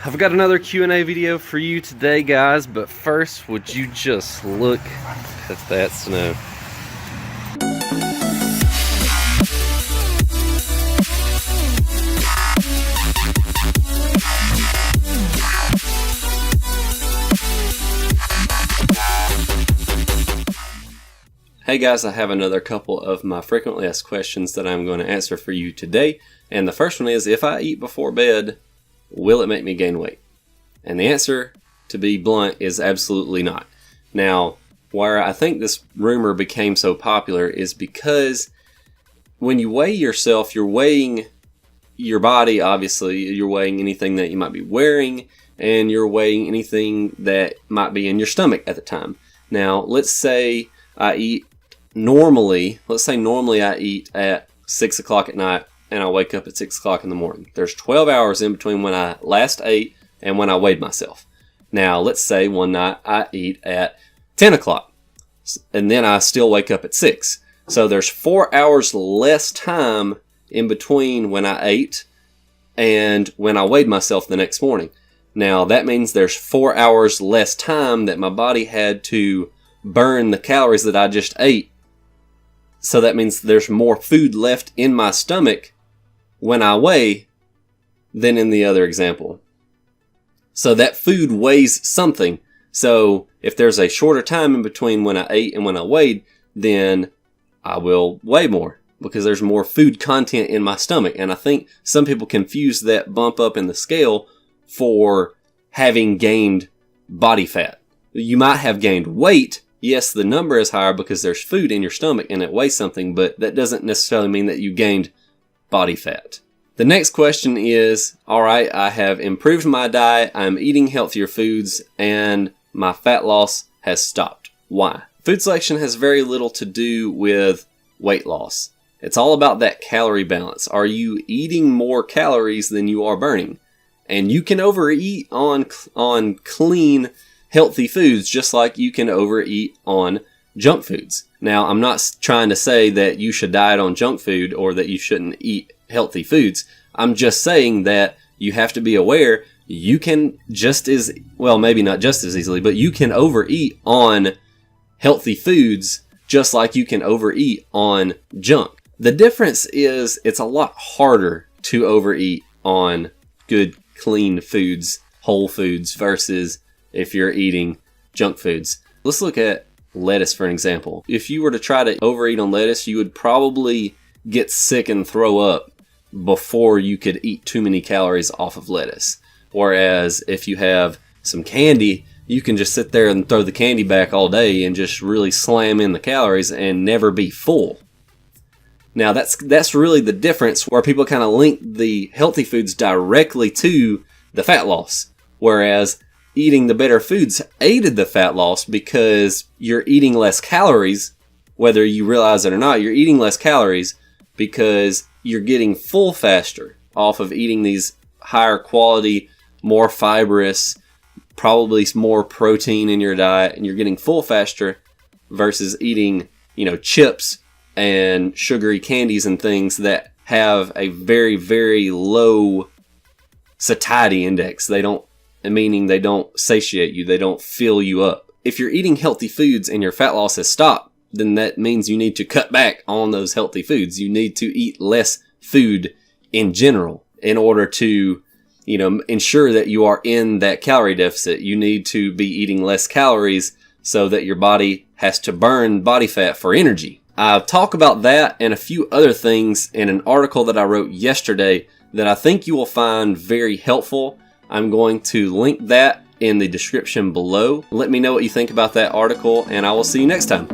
I've got another Q&A video for you today, guys, but first, would you just look at that snow? Hey guys, I have another couple of my frequently asked questions that I'm going to answer for you today. And the first one is, if I eat before bed, will it make me gain weight? And the answer, to be blunt, is absolutely not. Now, where I think this rumor became so popular is because when you weigh yourself, you're weighing your body, obviously. You're weighing anything that you might be wearing, and you're weighing anything that might be in your stomach at the time. Now, let's say I eat normally I eat at 6 o'clock at night and I wake up at 6 o'clock in the morning. There's 12 hours in between when I last ate and when I weighed myself. Now, let's say one night I eat at 10 o'clock and then I still wake up at 6. So there's 4 hours less time in between when I ate and when I weighed myself the next morning. Now, that means there's 4 hours less time that my body had to burn the calories that I just ate. So that means there's more food left in my stomach when I weigh than in the other example. So that food weighs something. So if there's a shorter time in between when I ate and when I weighed, then I will weigh more because there's more food content in my stomach. And I think some people confuse that bump up in the scale for having gained body fat. You might have gained weight. Yes, the number is higher because there's food in your stomach and it weighs something, but that doesn't necessarily mean that you gained body fat. The next question is, alright, I have improved my diet, I'm eating healthier foods, and my fat loss has stopped. Why? Food selection has very little to do with weight loss. It's all about that calorie balance. Are you eating more calories than you are burning? And you can overeat on clean, healthy foods just like you can overeat on junk foods. Now, I'm not trying to say that you should diet on junk food or that you shouldn't eat healthy foods. I'm just saying that you have to be aware you can just as, well, maybe not just as easily, but you can overeat on healthy foods just like you can overeat on junk. The difference is it's a lot harder to overeat on good, clean foods, whole foods, versus if you're eating junk foods. Let's look at lettuce for an example. If you were to try to overeat on lettuce, you would probably get sick and throw up before you could eat too many calories off of lettuce. Whereas if you have some candy, you can just sit there and throw the candy back all day and just really slam in the calories and never be full. Now that's really the difference, where people kind of link the healthy foods directly to the fat loss. Whereas eating the better foods aided the fat loss because you're eating less calories, whether you realize it or not. You're eating less calories because you're getting full faster off of eating these higher quality, more fibrous, probably more protein in your diet, and you're getting full faster versus eating, chips and sugary candies and things that have a very, very low satiety index. Meaning they don't satiate you, they don't fill you up. If you're eating healthy foods and your fat loss has stopped, then that means you need to cut back on those healthy foods. You need to eat less food in general in order to, ensure that you are in that calorie deficit. You need to be eating less calories so that your body has to burn body fat for energy. I talk about that and a few other things in an article that I wrote yesterday that I think you will find very helpful. I'm going to link that in the description below. Let me know what you think about that article, and I will see you next time.